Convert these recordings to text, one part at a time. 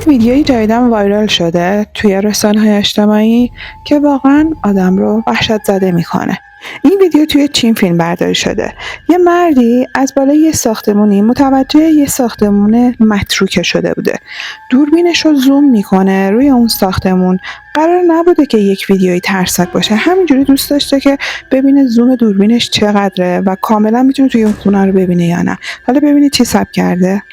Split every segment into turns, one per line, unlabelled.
یک ویدیوی جدیداً وایرال شده توی رسانه‌های اجتماعی که واقعاً آدم رو وحشت زده میکنه. این ویدیو توی چین فیلم برداری شده. یه مردی از بالای یه ساختمونی متوجه یه ساختمون متروکه شده بوده. دوربینش رو زوم میکنه روی اون ساختمون. قرار نبوده که یک ویدیویی ترسناک باشه. همینجوری دوست داشته که ببینه زوم دوربینش چقدره و کاملا میتونه توی اون خونه رو ببینه یا نه. حالا ببینید چی ثبت کرده.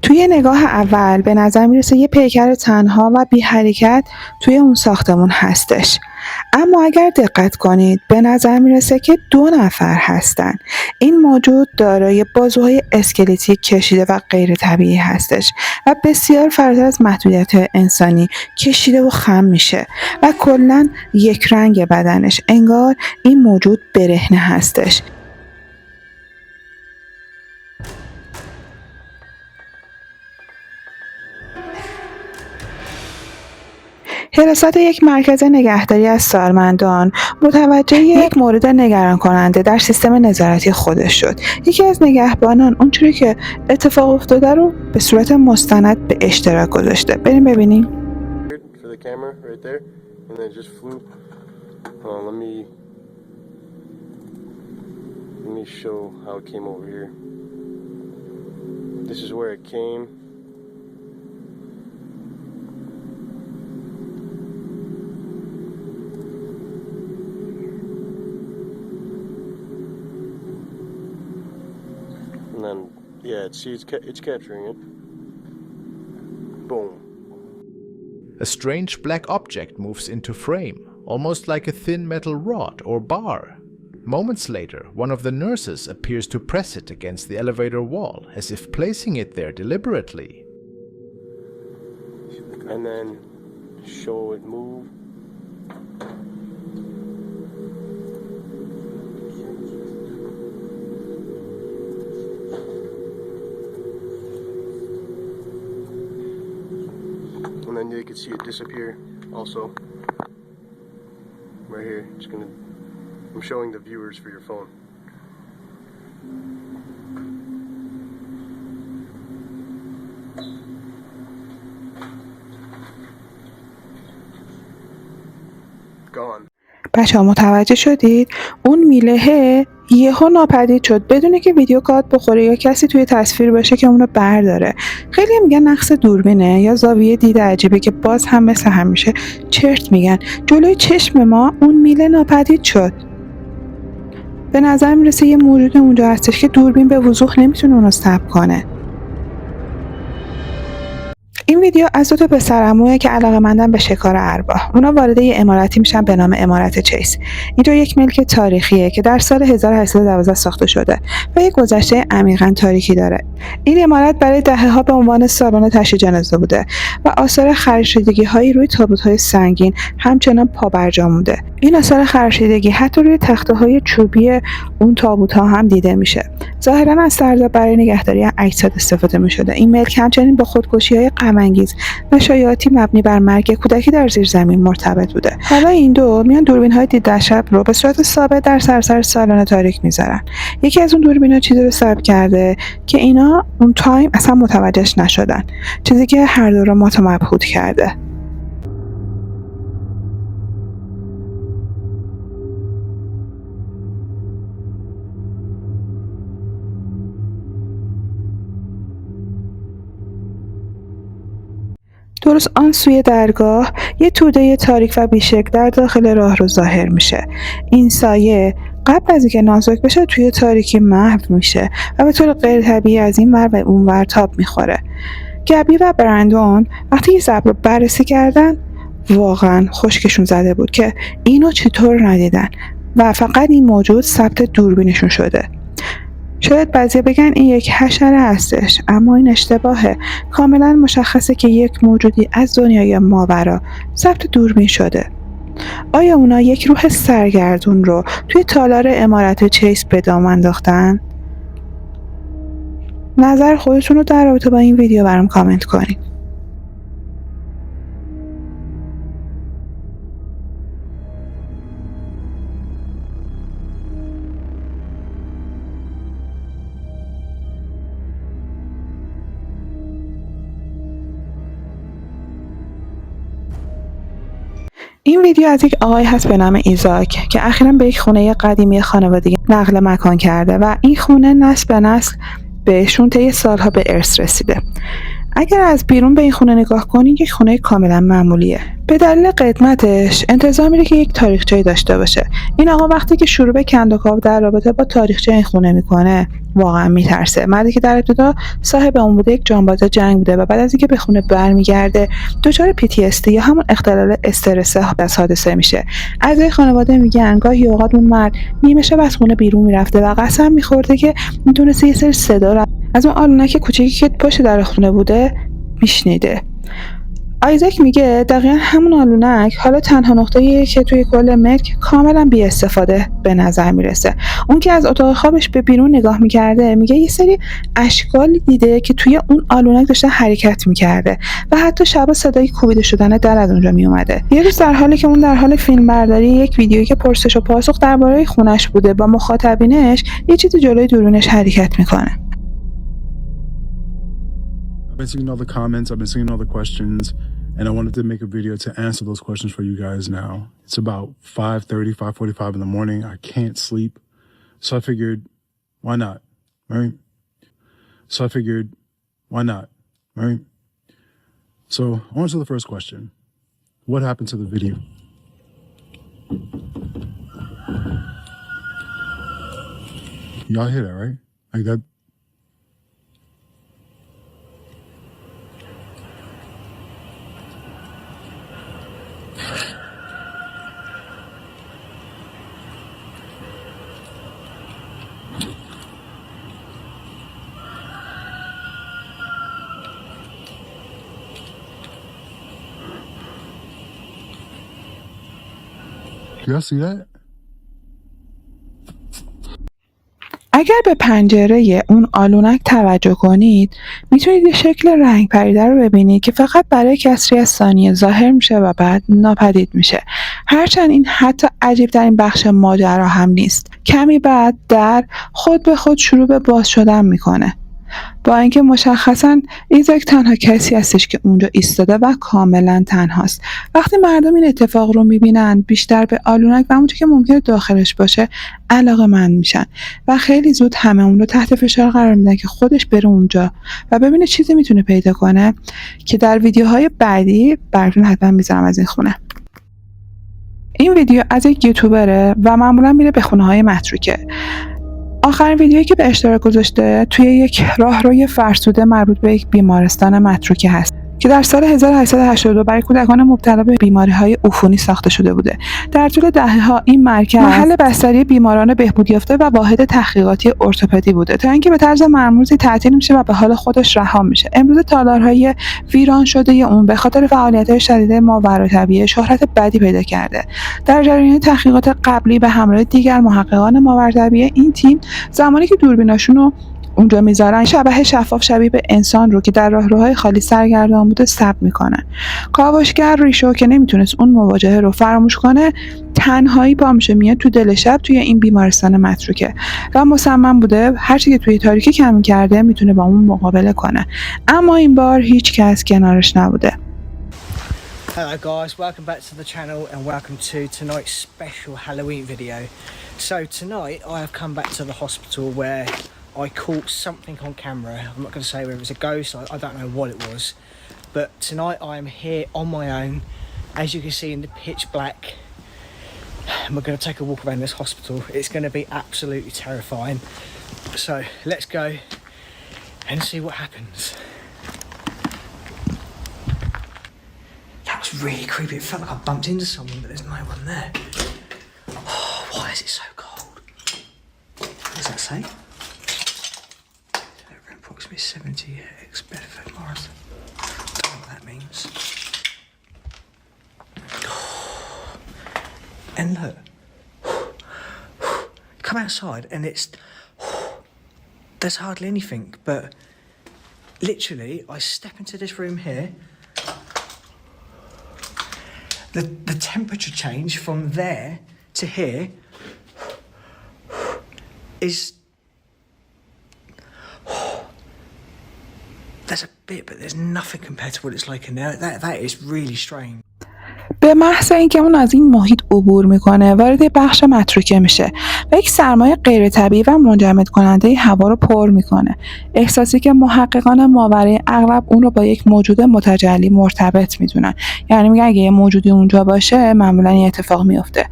توی نگاه اول به نظر میرسه یه پیکر تنها و بی حرکت توی اون ساختمون هستش. اما اگر دقت کنید به نظر میرسه که 2 نفر هستن. این موجود دارای بازوهای اسکلتی کشیده و غیر طبیعی هستش و بسیار فراتر از محدودیت انسانی کشیده و خم میشه و کلاً یک رنگ بدنش، انگار این موجود برهنه هستش. حراست یک مرکز نگهداری از سالمندان متوجه یک مورد نگران کننده در سیستم نظارتی خودش شد. یکی از نگهبانان اونجوری که اتفاق افتاده رو به صورت مستند به اشتراک گذاشته. بریم ببینیم.
And then, yeah, it's capturing it. Boom.
A strange black object moves into frame, almost like a thin metal rod or bar. Moments later, one of the nurses appears to press it against the elevator wall, as if placing it there deliberately.
And then show it move. And then you can see it disappear also. Right here. I'm showing the viewers for your phone. Gone.
بچه‌ها متوجه شدید؟ اون میلهه یهو ناپدید شد بدون که ویدیو کات بخوره یا کسی توی تصویر باشه که اونو برداره. خیلی میگن نقص دوربینه یا زاویه دید عجیبه که باز هم مثل همیشه چرت میگن. جلوی چشم ما اون میله ناپدید شد. به نظر میرسه یه موجود اونجا هستش که دوربین به وضوح نمیتونه اونو ثبت کنه. این ویدیو از 2 تا پسرعموئه که علاقه‌مندن به شکار ارواح. اونا وارد یه عمارتی میشن به نام عمارت چیس. اینجا یک ملک تاریخیه که در سال 1812 ساخته شده و یک گذشته عمیقاً تاریخی داره. این عمارت برای دهه‌ها به عنوان سالن تشییع جنازه بوده و آثار خراشیدگی‌هایی روی تابوت‌های سنگین همچنان پابرجا مونده. این آثار خراشیدگی حتی روی تخته‌های چوبی اون تابوت‌ها هم دیده میشه. ظاهراً از سرداب برای نگهداری اجساد استفاده می‌شده. این ملک همچنین با خودکشی‌های غم‌انگیز و شایعاتی مبنی بر مرگ کودکی در زیر زمین مرتبط بوده. حالا این دو میان دوربین‌های دید در شب رو به صورت ثابت در سراسر سالن تاریک میذارن. یکی از اون دوربین‌ها چیزی رو ثبت کرده که اینا اون تایم اصلا متوجهش نشدن. چیزی که هر دو رو مات و مبهوت کرده. درست آن سوی درگاه یه توده تاریک و بیشکل در داخل راهرو ظاهر میشه. این سایه قبل از اینکه نازک بشه توی تاریکی محو میشه و به طور غیر طبیعی از این ور به اون ور تاب میخوره. گبی و برندون وقتی این ضبط رو بررسی کردن واقعا خشکشون زده بود که اینو چطور ندیدن و فقط این موجود ثبت دوربینشون شده. شاید بعضی بگن این یک حشره هستش، اما این اشتباهه. کاملا مشخصه که یک موجودی از دنیای ماورا ضبط دوربین شده. آیا اونا یک روح سرگردون رو توی تالار عمارت چیس به دام انداختن؟ نظر خودتون رو در رابطه با این ویدیو برام کامنت کنید. این ویدیو از یک آقای هست به نام ایزاک که اخیراً به یک خونه قدیمی خانوادگی نقل مکان کرده و این خونه نسل به نسل بهشون طی سالها به ارث رسیده. اگر از بیرون به این خونه نگاه کنید یک خونه کاملا معمولیه. به دلیل قدمتش انتظار میره که یک تاریخچه‌ای داشته باشه. این آقا وقتی که شروع به کندوکاو در رابطه با تاریخچه این خونه میکنه واقعا میترسه. مردی که در ابتدا صاحب اون بوده یک جانباز جنگ بوده و بعد از اینکه به خونه برمیگرده دچار PTSD یا همون اختلال استرس از حادثه میشه. اعضای خانواده میگن گاهی اوقات اون مرد نیمه شب از خونه بیرون میرفته و قسم میخورده که میتونسته یه سری صدا رو از اون آلونک کوچیکی که پشت در خونه بوده میشنیده. آیزاک میگه دقیقا همون آلونک حالا تنها نقطه‌ایه که توی کل ملک کاملا بی استفاده به نظر میرسه. اون که از اتاق خوابش به بیرون نگاه میکرده میگه یه سری اشکالی دیده که توی اون آلونک داشته حرکت میکرده و حتی شبا صدای کوبیده شدن در از اونجا میومده. یه روز در حالی که اون در حال فیلم برداری یک ویدیویی که پرسش و پاسخ درباره خونش بوده با مخاطبینش یه چیزی جلوی دوربینش حرکت میکنه.
I've been seeing all the comments, I've been seeing all the questions, and I wanted to make a video to answer those questions for you guys now. It's about 5:30, 5:45 in the morning. I can't sleep. So I figured, why not, right? So on to the first question. What happened to the video? Y'all hear that, right? Like that. Y'all see that?
اگر به پنجره اون آلونک توجه کنید میتونید یه شکل رنگ پریده رو ببینید که فقط برای کسری از ثانیه ظاهر میشه و بعد ناپدید میشه. هرچند این حتی عجیب ترین بخش ماجرا هم نیست. کمی بعد در خود به خود شروع به باز شدن میکنه. با اینکه مشخصاً ایزاک تنها کسی هستش که اونجا ایستاده و کاملا تنهاست. وقتی مردم این اتفاق رو میبینن بیشتر به آلونک و اونجا که ممکنه داخلش باشه علاقه‌مند میشن و خیلی زود همه اون رو تحت فشار قرار میدن که خودش بره اونجا و ببینه چیزی میتونه پیدا کنه که در ویدیوهای بعدی براتون حتما میذارم از این خونه. این ویدیو از یک یوتیوبره و معمولا میره به خونه‌های متروکه. آخرین ویدیویی که به اشتراک گذاشته توی یک راهروی فرسوده مربوط به یک بیمارستان متروکه هست که در سال 1882 برای کودکان مبتلا به بیماری‌های عفونی ساخته شده بوده. در طول دهه‌ها این مرکز محل بستری بیماران بهبود یافته و واحد تحقیقاتی ارتوپدی بوده تا اینکه به طرز مرموزی تعطیل میشه و به حال خودش رها میشه. امروز تالارهای ویران شده اون به خاطر فعالیت‌های شدید ماوراءطبیعه شهرت بدی پیدا کرده. در جریان تحقیقات قبلی به همراه دیگر محققان ماوراءطبیعه این تیم زمانی که دوربیناشون رو اونجا میذارن شبح شفاف شبیه به انسان رو که در راهروهای خالی سرگردان بوده ثبت میکنن. کاوشگر ریشو که نمیتونست اون مواجهه رو فراموش کنه تنهایی پا میشه میاد تو دل شب توی این بیمارستان متروکه و مصمم بوده هرچی که توی تاریکی کم کرده میتونه با اون مقابله کنه. اما این بار هیچ کس کنارش نبوده.
Hello guys, welcome back to the channel and welcome to tonight's special Halloween video. So tonight I have come back to the hospital where I caught something on camera. I'm not going to say whether it was a ghost, I don't know what it was. But tonight I am here on my own, as you can see in the pitch black. And we're going to take a walk around this hospital. It's going to be absolutely terrifying. So let's go and see what happens. That was really creepy. It felt like I bumped into someone, but there's no one there. Oh, why is it so cold? What does that say? Swiss 70X Bedford Morris. Don't know what that means. And look, come outside and there's hardly anything, but literally I step into this room here, the temperature change from there to here is, there's a bit, but there's nothing compared to what it's like in there. That is really strange.
به محض اینکه اون از این محیط عبور میکنه وارد بخش متروکه میشه و یک سرمایه غیر طبیعی و منجمد کننده هوا رو پر میکنه. احساسی که محققان ماورای اغلب اون رو با یک موجود متجلی مرتبط میدونن. یعنی میگن اگه یه موجودی اونجا باشه معمولا این اتفاق میفته.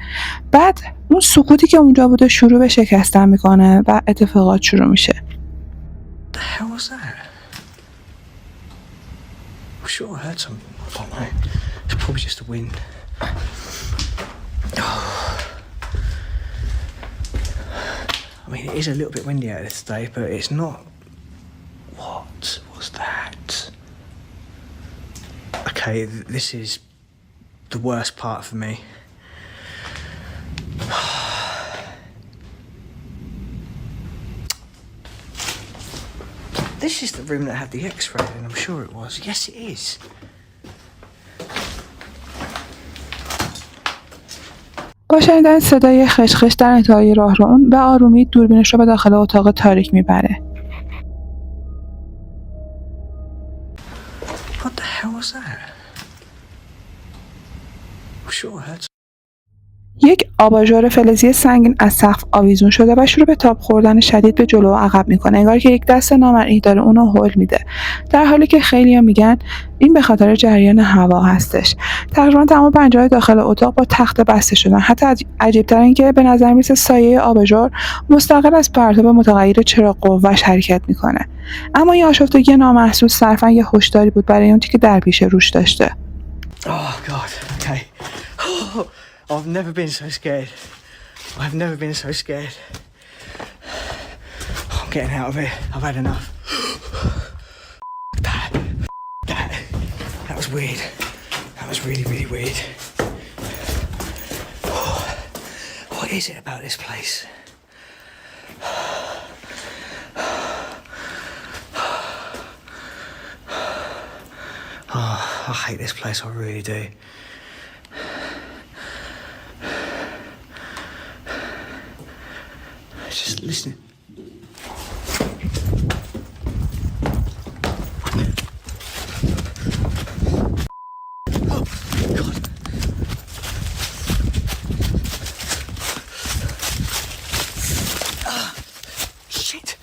بعد اون سکوتی که اونجا بوده شروع به شکستن میکنه و اتفاقات شروع میشه.
The hell was that? I'm sure I heard something. I don't know. It's probably just the wind. I mean, it is a little bit windy out there today, but it's not. What was that? Okay, this is the worst part for me. This is the room that had the X-ray, and I'm sure it was. Yes, it is.
با شنیدن صدای خشخش در انتهای راهرو اون به آرومی دوربینش رو به داخل اتاق تاریک میبره.
What the hell was that? I'm sure I heard.
یک آباژور فلزی سنگین از سقف آویزون شده و شروع به تاب خوردن شدید به جلو و عقب میکنه، انگار که یک دست نامرئی داره اونو هول میده، در حالی که خیلی‌ها میگن این به خاطر جریان هوا هستش. تقریبا تمام پنجره‌های داخل اتاق با تخته بسته شدن. حتی عجیب‌تر این که به نظر میرسه سایه آباژور مستقل از پرتاب متغیر چراغ قوه‌اش حرکت میکنه. اما این آشفتگی نامحسوس صرفاً یه هشداری بود برای اون چیزی که در پیش روش داشته.
Oh God. Okay. I've never been so scared. I've never been so scared. I'm getting out of here. I've had enough. That was weird. That was really, really weird. What is it about this place? Oh, I hate this place. I really do. Just listen. Oh, God. Shit.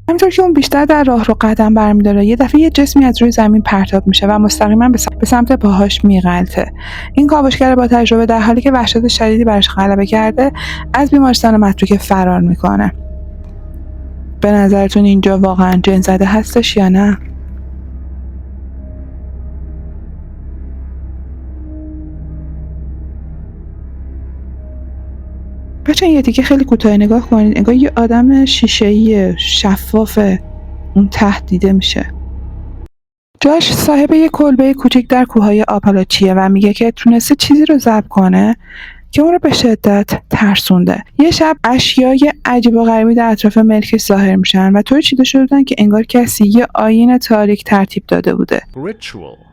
همینطور که اون بیشتر در راه رو قدم برمی‌داره یه دفعه یه جسمی از روی زمین پرتاب میشه و مستقیما به سمت پاهاش میغلطه. این کاوشگر با تجربه در حالی که وحشت شدیدی برش غلبه کرده از بیمارستان متروکه فرار میکنه. به نظرتون اینجا واقعا جن زده هستش یا نه؟ بچه یه دیگه خیلی کوتاه نگاه کنید، انگار یه آدم شیشه‌ای شفاف اون تحت دیده میشه. جاش صاحب یه کلبه کوچیک در کوههای آپالاچیه و میگه که تونسته چیزی رو ضبط کنه که اون رو به شدت ترسونده. یه شب اشیای عجیب و غریبی در اطراف ملکش ظاهر میشن و طوری چیده شده بودن که انگار کسی یه آیین تاریک ترتیب داده بوده.
Ritual.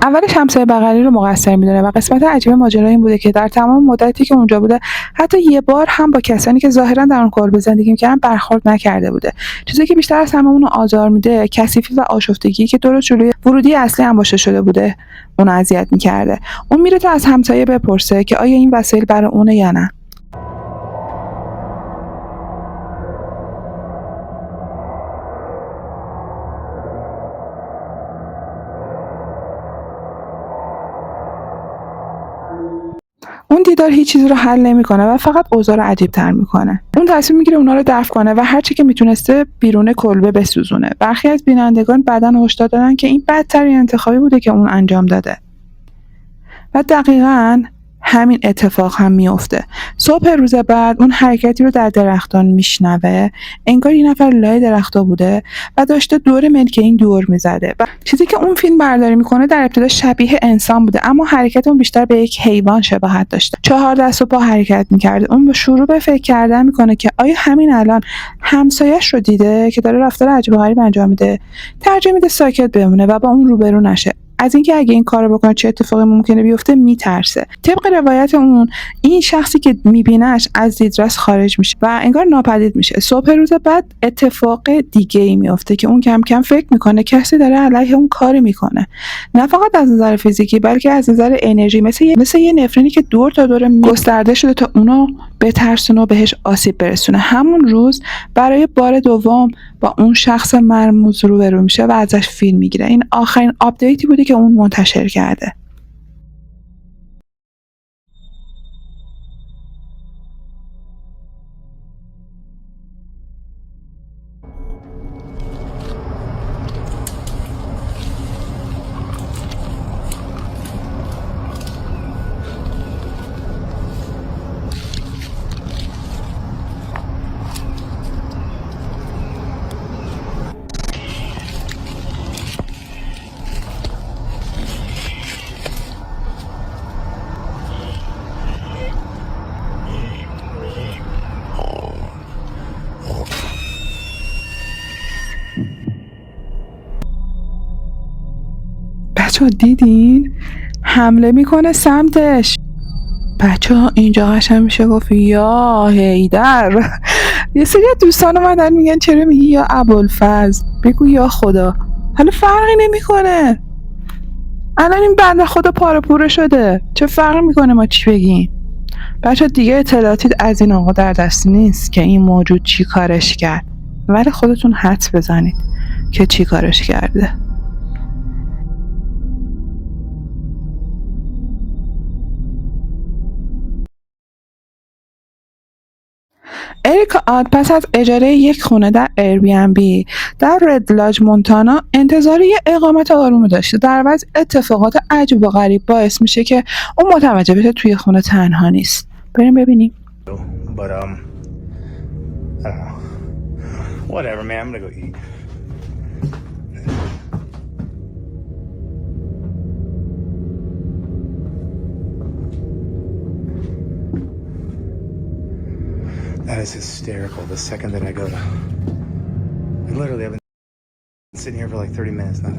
اولش همسایه بغلی رو مقصر میدونه و قسمت عجیب ماجرا این بوده که در تمام مدتی که اونجا بوده حتی یه بار هم با کسانی که ظاهرا در اون کلبه زندگی می‌کردن برخورد نکرده بوده. چیزی که بیشتر از همه اونو آزار میده کثیفی و آشفتگی که درست جلوی ورودی اصلی انباشته شده بوده اونو اذیت می‌کرده. اون میره تا از همسایه بپرسه که آیا این وسایل برای اونه یا نه. اون دیدار هیچ چیزی رو حل نمی‌کنه و فقط اوضاع رو عجیب‌تر می‌کنه. اون تصمیم می‌گیره اونا رو دفن کنه و هر چی که میتونسته بیرون کلبه بسوزونه. برخی از بینندگان بعداً هشدار دادن که این بدترین انتخابی بوده که اون انجام داده. و دقیقاً همین اتفاق هم میفته. صبح روز بعد اون حرکتی رو در درختان میشنوه، انگار یه نفر لای درختا بوده و داشته دور ملک این دور میزده. و چیزی که اون فیلم برداری میکنه در ابتدا شبیه انسان بوده، اما حرکت اون بیشتر به یک حیوان شباهت داشته. 4 دست و پا حرکت میکرده. اون به شروع به فکر کردن میکنه که آیا همین الان همسایه‌اش رو دیده که داره رفتار عجیب و غریب انجام میده. ترجیح میده ساکت بمونه و با اون روبرو نشه. از اینکه اگه این کارو بکنه چه اتفاقی ممکنه بیفته میترسه. طبق روایت اون، این شخصی که میبینهش از دیدرس خارج میشه و انگار ناپدید میشه. صبح روز بعد اتفاق دیگه ای میفته که اون کم کم فکر میکنه کسی داره علیه اون کاری میکنه، نه فقط از نظر فیزیکی بلکه از نظر انرژی، مثل یه نفرینی که دور تا دور گسترده شده تا اونو بترسونه و بهش آسیب برسونه. همون روز برای بار دوم با اون شخص مرموز روبرو میشه و ازش فیلم میگیره. این آخرین آپدیتی بوده که اون منتشر کرده. بچه‌ها دیدین؟ حمله میکنه سمتش. بچه‌ها اینجا قشنگ میشه گفت یا هیدر. یه سری دوستان اومدن میگن چرا میگی یا ابوالفضل، بگو یا خدا. حالا فرقی نمیکنه، الان این بنده خدا پاره پوره شده، چه فرقی میکنه ما چی بگیم؟ بچه‌ها دیگه اطلاعاتی از این آقا در دست نیست که این موجود چی کارش کرد، ولی خودتون حدس بزنید که چی کارش کرده. اریکا آد پس از اجاره یک خونه در ایربی‌ان‌بی در رد لاج مونتانا انتظار یه اقامت آروم داشته. در عوض اتفاقات عجیب و غریب باعث میشه که اون متوجه بشه توی خونه تنها نیست. بریم ببینیم.
But I don't know. Whatever, man. I'm gonna go eat. That is hysterical. The second that I go to, literally, I've been sitting here for like 30 minutes now.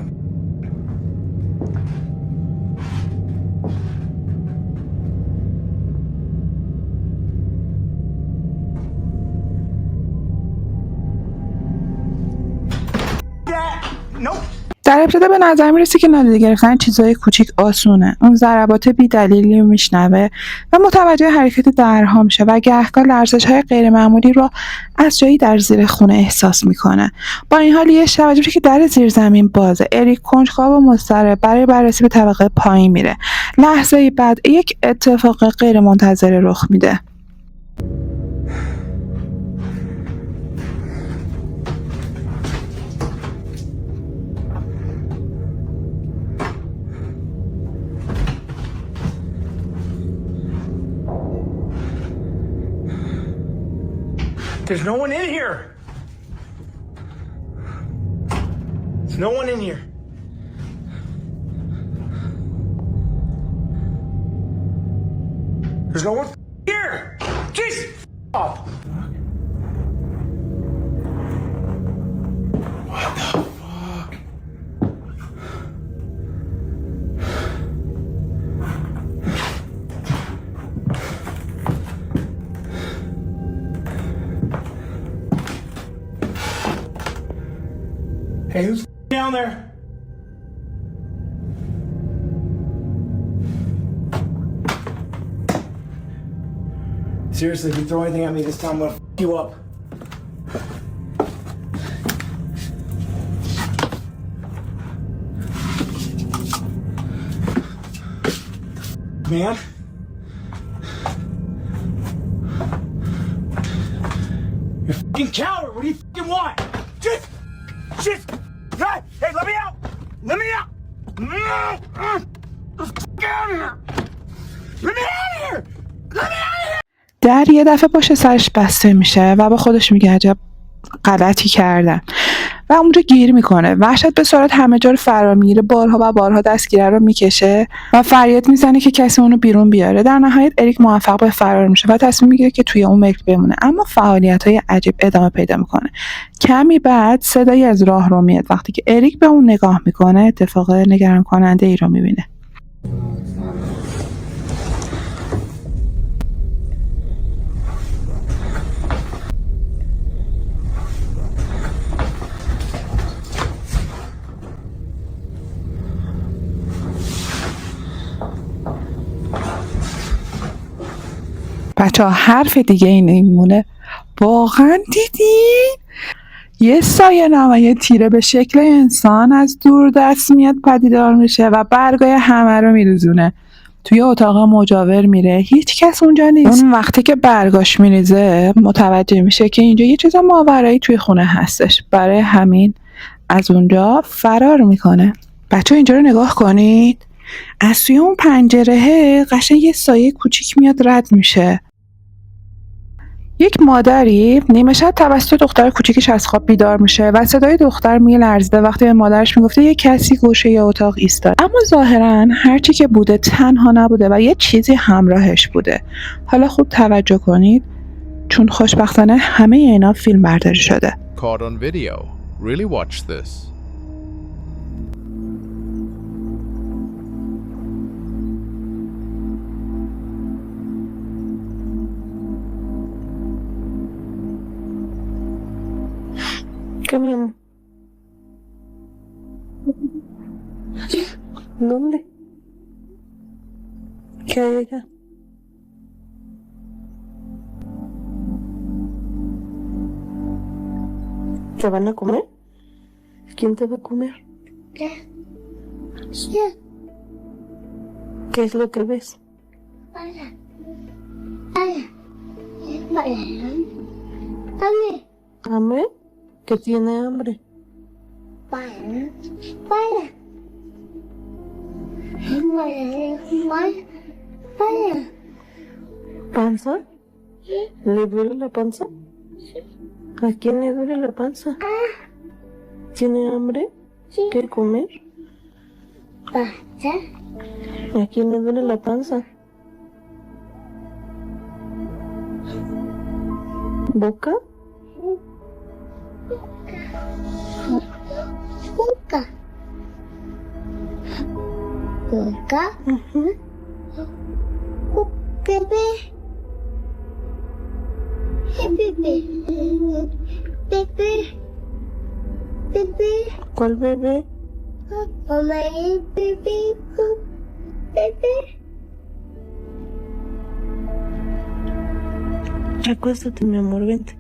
Nope.
در ابتدا به نظر میرسه که نادیده گرفتن چیزای کوچیک آسونه. اون ضربات بی دلیلی رو میشنوه و متوجه حرکت درها میشه و گهگاه لرزش‌های غیر معمولی رو از جایی در زیر خونه احساس میکنه. با این حال یه شب توجه که در زیر زمین بازه. اریک کنجکاو و مضطرب برای بررسی به طبقه پایین میره. لحظه‌ای بعد یک اتفاق غیر منتظره رخ میده.
There's no one in here. There's no one in here. There's no one here. Jesus. Up. What the fuck? Hey, who's down there? Seriously, if you throw anything at me this time, I'm gonna f you up. Man? You're a fucking coward! What do you fucking want? Just! Hey, let me out! Let me out! Get out of here!
در یه دفعه پشت سرش بسته میشه و با خودش میگه عجب غلطی کردم و اونجا گیر میکنه. وحشت به سرعت همه جا رو فرا میگیره، بارها و بارها دستگیره رو میکشه و فریاد میزنه که کسی اونو بیرون بیاره. در نهایت اریک موفق به فرار میشه و تصمیم میگیره که توی اون ملک بمونه، اما فعالیت‌های عجیب ادامه پیدا میکنه. کمی بعد صدایی از راه رو میاد. وقتی که اریک به اون نگاه میکنه اتفاق نگران کننده ای رو میبینه. بچه‌ها حرف دیگه این نمیمونه. واقعا دیدین؟ یه سایه نما یه تیره به شکل انسان از دور دست میاد پدیدار میشه و برگای همه رو میریزونه. توی اتاق مجاور میره، هیچ کس اونجا نیست. اون وقتی که برگاش میریزه متوجه میشه که اینجا یه چیز ماورایی توی خونه هستش. برای همین از اونجا فرار میکنه. بچه‌ها اینجا رو نگاه کنید. از توی اون پنجره قشنگ یه سایه کوچیک میاد رد میشه. یک مادری نیمه شب توسط دختر کوچیکش از خواب بیدار میشه و صدای دختر میلرزه وقتی به مادرش میگفته یه کسی گوشه ی اتاق ایستاد. اما ظاهرا هرچی که بوده تنها نبوده و یه چیزی همراهش بوده. حالا خوب توجه کنید چون خوشبختانه همه اینا فیلم برداری شده.
Caught on video. Really watch this.
Cabrón. ¿Dónde? ¿Qué hay allá? ¿Te van a comer? ¿Quién te va a comer?
¿Qué?
¿Qué es lo que ves?
Hola. Hola. Hola.
¿Hambre? ¿Que tiene hambre?
Hola. Hola. Hola.
¿Panza? ¿Le duele la panza? ¿A quién le duele la panza? ¿Tiene hambre? ¿Quiere comer?
Pasa.
¿A quién le duele la panza? ¿Boca?
Boca. Boca. Bebé. Bebé. Bebé. Bebé.
¿Cuál bebé?
Mamá, bebé. Bebé.
Acuéstate, mi amor, vente.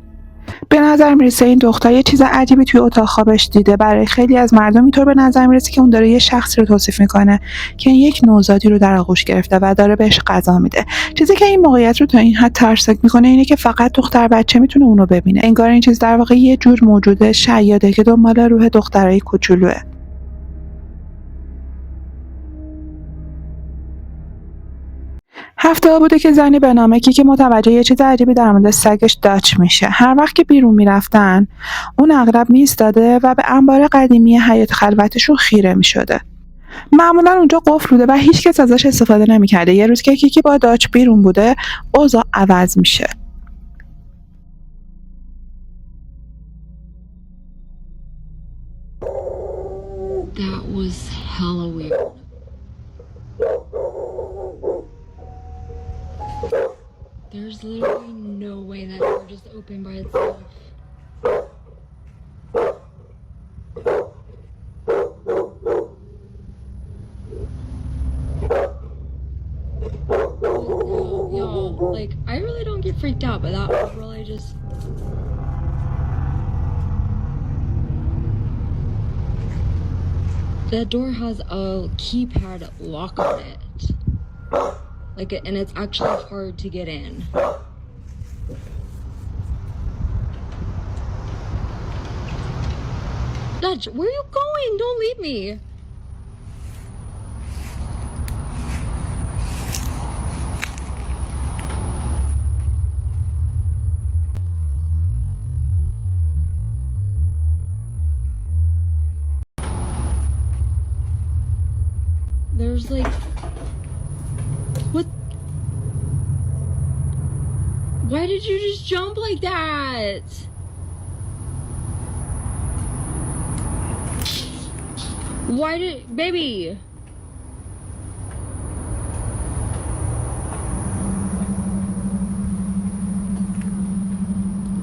به نظر میرسه این دختر یه چیز عجیبی توی اتاق خوابش دیده. برای خیلی از مردم اینطور به نظر میرسه که اون داره یه شخصی رو توصیف میکنه که یک نوزادی رو در آغوش گرفته و داره بهش غذا میده. چیزی که این موقعیت رو تا این حد ترسناک میکنه اینه که فقط دختر بچه میتونه اونو ببینه. انگار این چیز در واقع یه جور موجود شیاده که دنبال روح دخترای کوچولوئه. هفته‌ها بوده که زنی به نام کی که متوجه یه چیز عجیبی در مورد سگش داچ میشه. هر وقت که بیرون میرفتن اون اغلب میایستاده و به انبار قدیمی حیاط خلوتشون خیره میشده. معمولا اونجا قفل بوده و هیچکس ازش استفاده نمیکرده. یه روز که کیکی با داچ بیرون بوده اوضاع عوض میشه.
That was hella weird. There's literally no way that door just opened by itself. Y'all, like, I really don't get freaked out, but that was really just... The door has a keypad lock on it. Like, and it's actually hard to get in. Dutch, where are you going? Don't leave me. there's like, what? Why did you just jump like that? Why did, baby?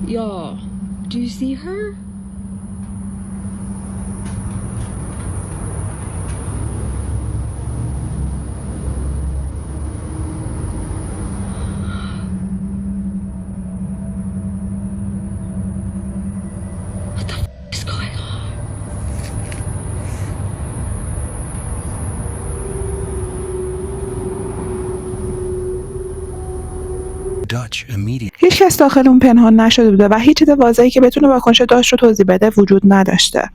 Y'all, do you see her? What the f is going on?
Dutch immediately.
هیچ کس داخل اون پنهان نشده بوده و هیچ چیز واضحی که بتونه واکنش داش رو توضیح بده وجود نداشته.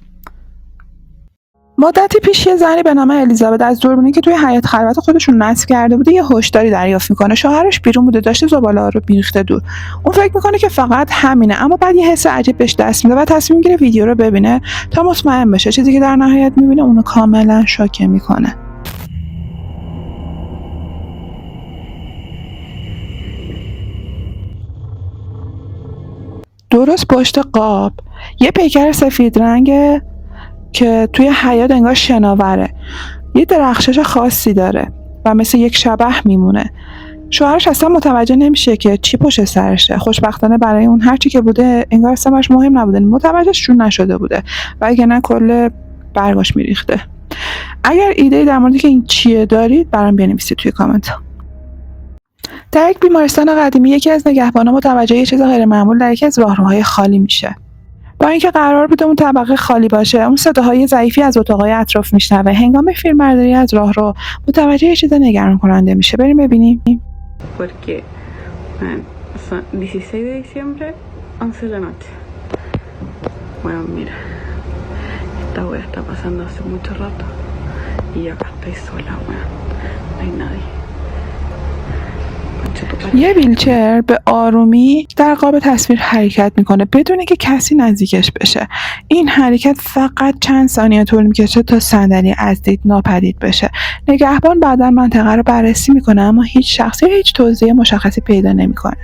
مدتی پیش یه زنی به نام الیزابت از دوربینی که توی حیاط خلوت خودشون نصب کرده بوده یه هشداری دریافت میکنه. شوهرش بیرون بوده، داشته زباله‌ها رو میریخته دور. اون فکر میکنه که فقط همینه، اما بعد یه حس عجیب بهش دست میده و تصمیم میگیره ویدیو رو ببینه تا مطمئن بشه. چیزی که در نهایت میبینه اونو کاملا شوکه میکنه. درست پشت قاب یه پیکر سفید رنگه که توی حیاط انگار شناوره. یه درخشش خاصی داره و مثل یک شبح میمونه. شوهرش اصلا متوجه نمیشه که چی پشت سرشه. خوشبختانه برای اون هرچی که بوده انگار اصلا براش مهم نبوده، متوجهشون نشده بوده و اگه نه کل برگاش میریخته. اگر ایده‌ای در مورد که این چیه دارید برام بنویسید توی کامنت ها. در یک بیمارستان قدیمی یکی از نگهبانا متوجه یه چیز غیر معمول در یکی از راهروهای خالی میشه. با اینکه قرار بوده اون طبقه خالی باشه، اون صداهای ضعیفی از اتاقای اطراف میشنوه. هنگام فیلمبرداری از راهرو متوجه یه چیز نگران کننده میشه. بریم ببینیم.
Porque son 16 de diciembre, 11 de la noche. Bueno, mira, esta wea está pasando hace mucho rato y yo acá estoy sola, weón. No hay nadie.
یه ویلچر به آرومی در قاب تصویر حرکت میکنه بدون اینکه کسی نزدیکش بشه. این حرکت فقط چند ثانیه طول میکشه تا صندلی از دید ناپدید بشه. نگهبان بعداً منطقه رو بررسی میکنه اما هیچ شخصی هیچ توضیح مشخصی پیدا نمیکنه.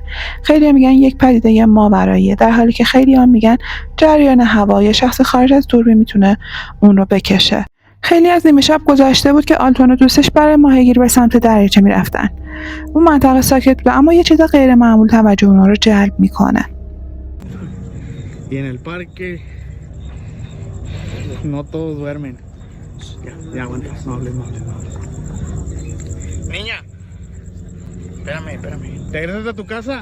خیلی‌ها میگن یک پدیده ماوراییه، در حالی که خیلی‌ها میگن جریان هوا یا شخص خارج از دوربین میتونه اون رو بکشه. خیلی از نیمه شب گذشته بود که آلتون و دوستش برای ماهیگیری به سمت دریاچه میرفتن. اون منطقه ساکت بود اما یه چیز غیر معمول توجه اونا رو جلب میکنه.
Y en el parque no todos duermen. Ya aguanta, no hables. Niña, espérame. ¿Te regresas a tu casa?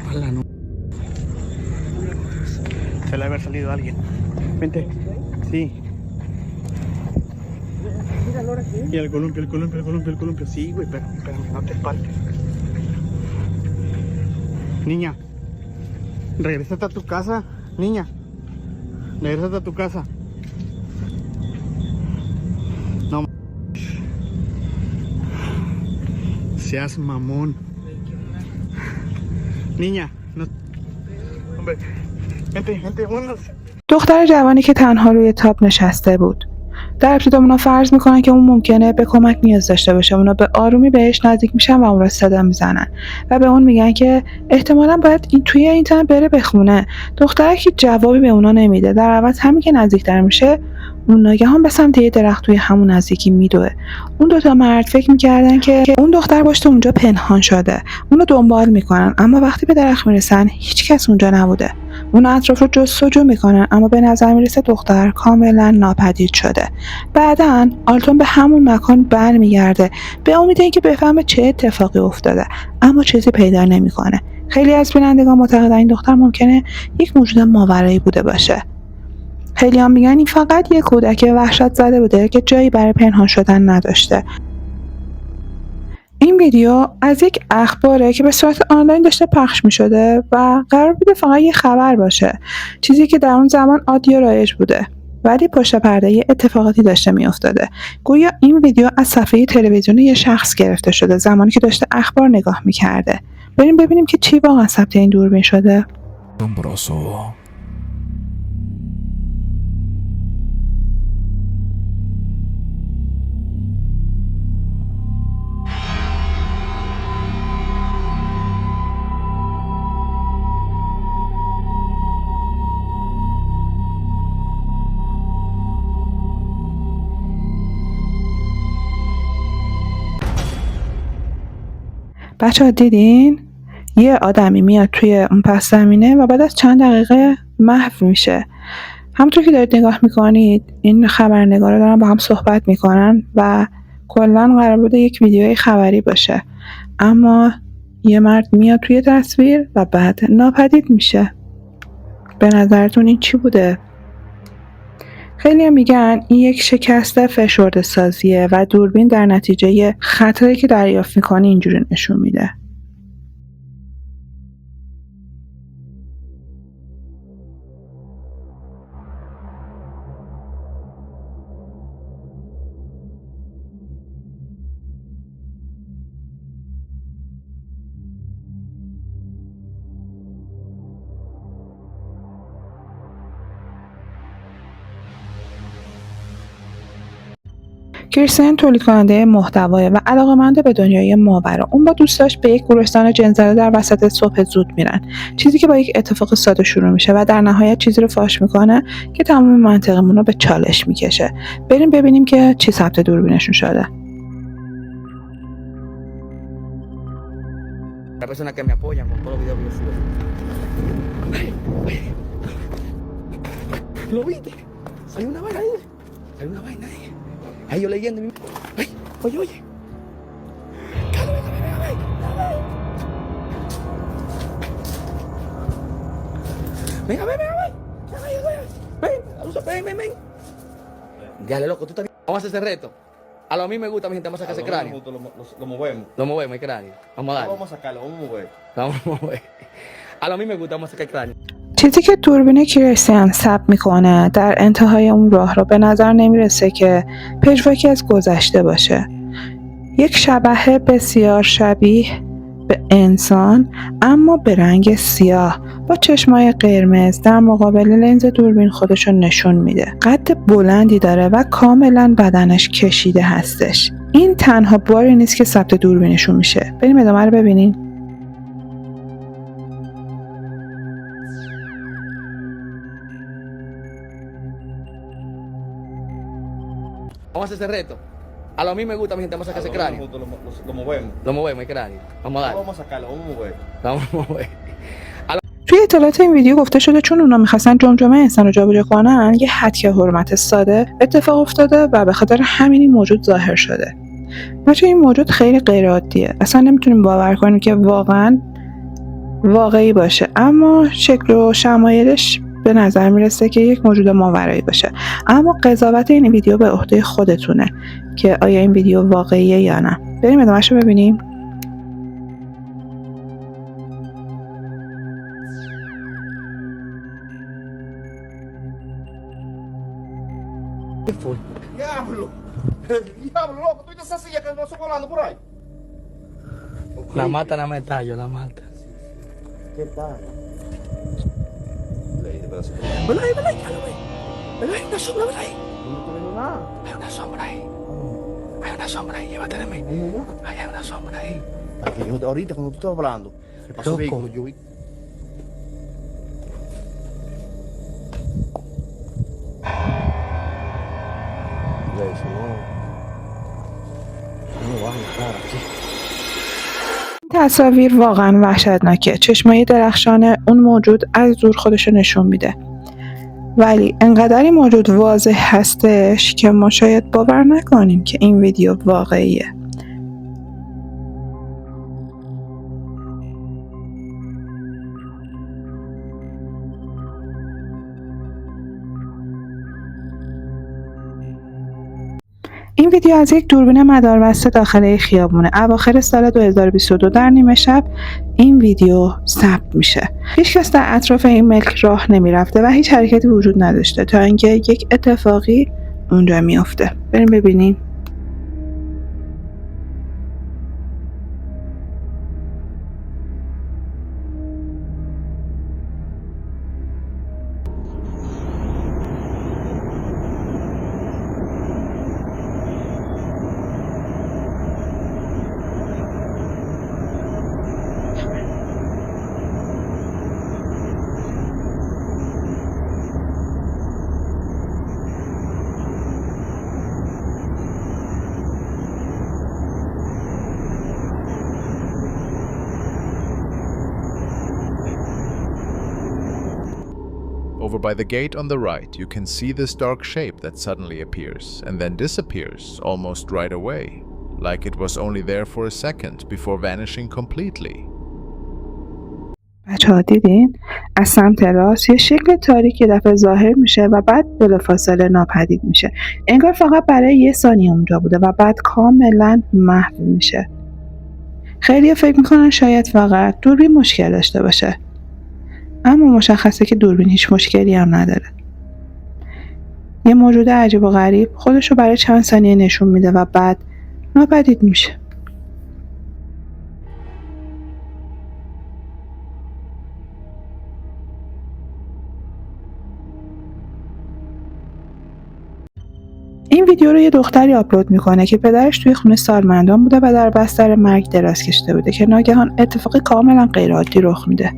Ojalá no. Se le ha haber salido alguien. Vente. Sí. Y el columpio. Sí, güey, espérame, no te espaldes. Niña, regrésate a tu casa. Niña, regrésate a tu casa. No. Seas mamón. Niña, no. Hombre, vente, vámonos.
دختر جوانی که تنها روی تاپ نشسته بود. در ابتدا اونا فرض میکنن که اون ممکنه به کمک نیاز داشته باشه. اونا به آرومی بهش نزدیک میشن و اون رو صدا میزنن و به اون میگن که احتمالاً باید توی اینترنت بره بخونه. دختره که جوابی به اونا نمیده. در عوض همین که نزدیکتر میشه اون ناگهان به سمت یه درخت توی همون نزدیکی میدوه. اون دوتا مرد فکر میکردن که اون دختر باشه اونجا پنهان شده. اونو دنبال میکنن اما وقتی به درخت میرسن هیچ کس اونجا نبوده. اون اطراف رو جستجو میکنن اما به نظر میرسه دختر کاملا ناپدید شده. بعداً آلتون به همون مکان برمیگرده به امید اینکه بفهمه چه اتفاقی افتاده اما چیزی پیدا نمیکنه. خیلی از بینندگان معتقدن این دختر ممکنه یک موجود ماورایی بوده باشه. خیلی هم میگن این فقط یک کودک وحشت زده بوده که جایی برای پنهان شدن نداشته. این ویدیو از یک اخباره که به صورت آنلاین داشته پخش میشده و قرار بوده فقط یه خبر باشه، چیزی که در اون زمان عادی و رایج بوده، ولی پشت پرده یه اتفاقاتی داشته میافتاده. گویا این ویدیو از صفحه تلویزیون یه شخص گرفته شده زمانی که داشته اخبار نگاه میکرده. بریم ببینیم که چی واقعا ثبت این دوربین شده. بچه‌ها دیدین؟ یه آدمی میاد توی اون پس زمینه و بعد از چند دقیقه محو میشه. همونطور که دارید نگاه میکنید این خبرنگارا دارن با هم صحبت میکنن و کلا قرار بوده یک ویدیوی خبری باشه، اما یه مرد میاد توی تصویر و بعد ناپدید میشه. به نظرتون این چی بوده؟ خیلی میگن این یک شکست فشرده سازیه و دوربین در نتیجه خطایی که دریافت میکنه اینجوری نشون میده. کریستین تولید کننده محتوای و علاقه‌مند به دنیای ماورا. اون با دوستاش به یک گورستان جن‌زده در وسط صبح زود میرن. چیزی که با یک اتفاق ساده شروع میشه و در نهایت چیزی رو فاش میکنه که تمام منطقمون رو به چالش میکشه. بریم ببینیم که چی ثبت دوربینشون شده.
La persona que me apoyan con todos los videos que yo subo. ¿Lo viste? Hay una vaina ahí. Hay una vaina ahí. Ahí yo leyendo. Ay, oye. Carlos, venga, ven. Dale, loco, tú también. Vamos a hacer ese reto. A lo a mí me gusta, mi gente, vamos a sacar ese cráneo.
Lo movemos.
Lo movemos, el cráneo. Vamos a darle.
Vamos a sacarlo, vamos a mover.
Vamos a mover. A lo a mí me gusta, vamos a sacar el cráneo.
چیزی که دوربین کریستین ثبت میکنه در انتهای اون راه رو به نظر نمیرسه که پژواکی از گذشته باشه. یک شبح بسیار شبیه به انسان اما به رنگ سیاه با چشمای قرمز در مقابل لنز دوربین خودشو نشون میده. قد بلندی داره و کاملا بدنش کشیده هستش. این تنها باری نیست که ثبت دوربینشون میشه. بریم ادامه رو ببینیم.
Vamos a hacer ese reto. A lo a mí me gusta, mi gente, vamos a sacar ese cráneo.
Lo movemos.
Lo movemos, el cráneo. Vamos a darle.
Vamos a sacarlo, vamos a mover.
Vamos a mover.
توی اطلاعات این ویدیو گفته شده چون اونا میخواستن جمجمه انسان رو جابجا کنن یه حد حرمت ساده اتفاق افتاده و به خاطر همین این موجود ظاهر شده. بچه این موجود خیلی غیر عادیه. اصلا نمیتونیم باور کنیم که واقعا واقعی باشه، اما شکل و شمایلش به نظر میرسه که یک موجود ماورایی باشه. اما قضاوت این ویدیو به عهده خودتونه که آیا این ویدیو واقعیه یا نه. بریم ادامه‌اش رو ببینیم.
¿Qué fue?
Diablo. Diablo, loco, tú viste esa silla que pasó volando por ahí.
La mata nada más está, yo la mata.
¿Qué tal?
Ven ahí, hay una sombra, ven ahí.
No estoy viendo nada.
Hay una sombra ahí. Hay una sombra ahí, llévate de mí. Hay una sombra ahí.
Aquí, ahorita cuando tú estabas hablando, ¿qué pasó?
Loco.
Yo vi. Eso no va a estar aquí.
تصاویر واقعا وحشتناکه. چشمای درخشان اون موجود از دور خودشو نشون میده، ولی انقدر این موجود واضح هستش که ما شاید باور نکنیم که این ویدیو واقعیه. این ویدیو از یک دوربین مداربسته داخل خیابونه. اواخر سال 2022 در نیمه شب این ویدیو ثبت میشه. هیچ کس در اطراف این ملک راه نمیرفته و هیچ حرکتی وجود نداشته تا اینکه یک اتفاقی اونجا میفته. بریم ببینیم.
over by the gate on the right, you can see this dark shape that suddenly appears and then disappears almost right away, like it was only there for a second before vanishing completely.
بچه‌ها دیدین؟ از سمت راست یه شکل تاریک یه دفعه ظاهر میشه و بعد بلافاصله ناپدید میشه. انگار فقط برای یه ثانیه اونجا بوده و بعد کاملا محو میشه. خیلی فکر میکنن شاید فقط دوربین مشکل داشته باشه. اما مشخصه که دوربین هیچ مشکلی هم نداره. یه موجود عجیب و غریب خودشو برای چند ثانیه نشون میده و بعد ناپدید میشه. این ویدیو رو یه دختری آپلود میکنه که پدرش توی خونه سالمندان بوده و در بستر مرگ دراز کشیده بوده که ناگهان اتفاقی کاملا غیرعادی رخ میده.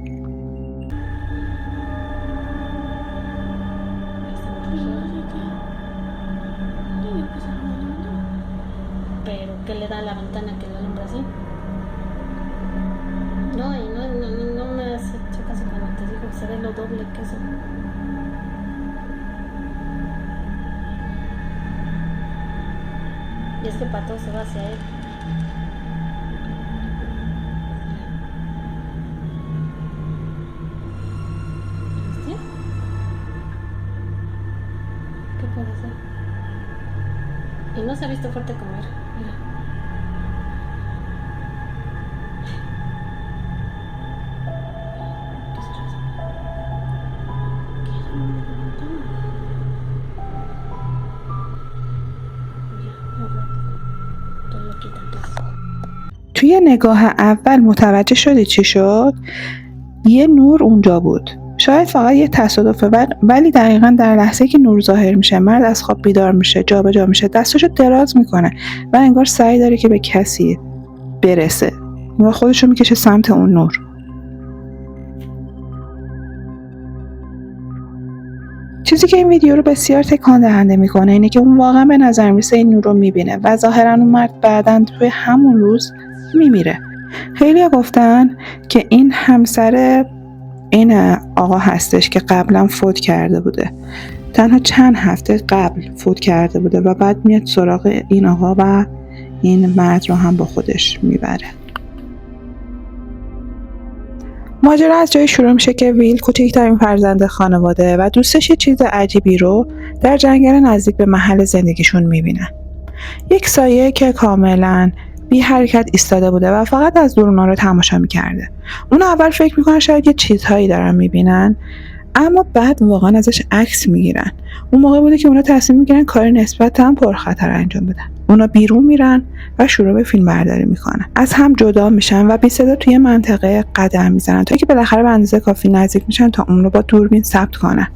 Y es que Pato se va hacia él. ¿Viste? ¿Qué puede ser? Y no se ha visto fuerte comer. Mira. ¿Qué es eso? ¿Qué es eso?
توی نگاه اول متوجه شدی چی شد؟ یه نور اونجا بود. شاید فقط یه تصادفه ولی دقیقاً در لحظه که نور ظاهر میشه مرد از خواب بیدار میشه، جابجا میشه، دستاشو دراز میکنه و انگار سعی داره که به کسی برسه. انگار خودشو میکشه سمت اون نور. چیزی که این ویدیو رو بسیار تکان دهنده میکنه اینه که اون واقعا به نظر میرسه این نور رو میبینه و ظاهرا اون مرد بعداً توی همون روز میمیره. خیلی گفتن که این همسر این آقا هستش که قبلا فوت کرده بوده. تنها چند هفته قبل فوت کرده بوده و بعد میاد سراغ این آقا و این مرد رو هم با خودش میبره. ماجرا از جایی شروع میشه که ویل کوچکترین فرزند خانواده و دوستش یه چیز عجیبی رو در جنگل نزدیک به محل زندگیشون میبینن. یک سایه که کاملا بی حرکت ایستاده بوده و فقط از دور اونا رو تماشا میکرده. اون اول فکر میکنن شاید یه چیزهایی دارن میبینن، اما بعد واقعا ازش عکس میگیرن. اون موقع بوده که اونا تصمیم میگیرن کاری نسبتاً پرخطر انجام بدن. اونا بیرون میرن و شروع به فیلم برداری میکنن. از هم جدا میشن و بی صدا توی منطقه قدم میزنن تا اینکه بالاخره به اندازه کافی نزدیک میشن تا اون رو با دوربین ثبت کنن.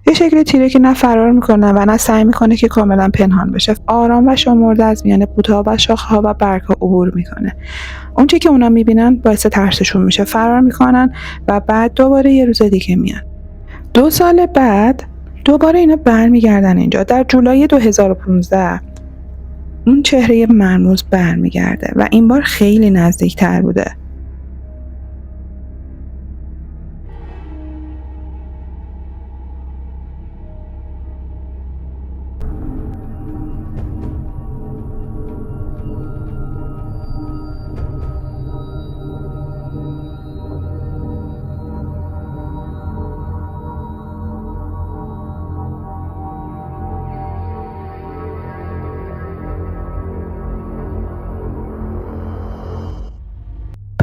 یه شکل تیره که نه فرار میکنه و نه سعی میکنه که کاملا پنهان بشه. آرام و شمرده از میان بوته‌ها و شاخه‌ها و برگ‌ها عبور میکنه. اون چیزی که اونا میبینن باعث ترسشون میشه. فرار میکنن و بعد دوباره یه روز دیگه میان. 2 سال بعد دوباره اینا برمیگردن اینجا. در جولای 2015 اون چهره مرموز برمیگرده و این بار خیلی نزدیکتر بوده.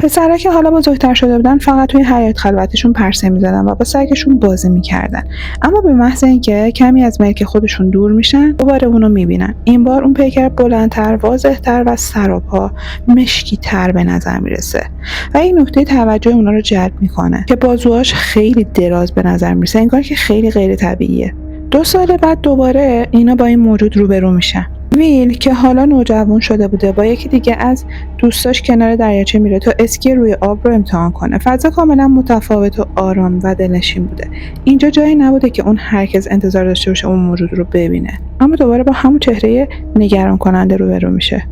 پسرها که حالا بزرگتر شده بودن فقط توی حیاط خلوتشون پرسه می‌زدن و با سگشون بازی می‌کردن. اما به محض اینکه کمی از ملک خودشون دور میشن دوباره اونو می‌بینن. این بار اون پیکر بلندتر، واضح‌تر و سراپا مشکی‌تر به نظر میرسه و این نکته توجه اونا رو جلب میکنه که بازوهاش خیلی دراز به نظر میرسه، انگار که خیلی غیر طبیعیه. 2 سال بعد دوباره اینا با این موجود روبرو میشن. ویل که حالا نوجوان شده بوده با یکی دیگه از دوستاش کنار دریاچه میره تا اسکی روی آب رو امتحان کنه. فضا کاملا متفاوت و آرام و دلنشین بوده. اینجا جایی نبوده که اون هرگز انتظار داشته باشه اون موجود رو ببینه، اما دوباره با همون چهره نگران کننده روبرو میشه.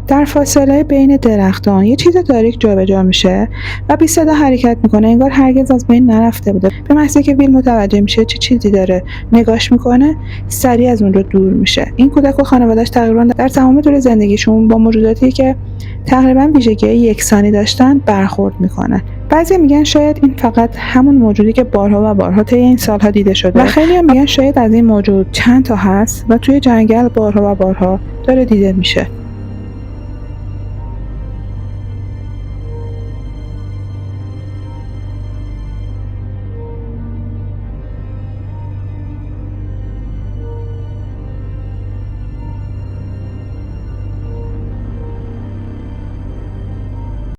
در فاصله بین درختان یه چیز تاریک جابجا میشه و بی صدا حرکت میکنه، انگار هرگز از بین نرفته بوده. به محضی که ویل متوجه میشه چه چیزی داره نگاش میکنه، سریع از اون رو دور میشه. این کودک و خانواده‌اش تقریبا در تمام طول زندگیشون با موجوداتی که تقریبا ویژگی یکسانی داشتن برخورد میکنه. بعضی میگن شاید این فقط همون موجودی که بارها و بارها طی این سالها دیده شده و خیلی میگن شاید از این موجود چند تا هست و توی جنگل بارها و بارها داره دیده میشه.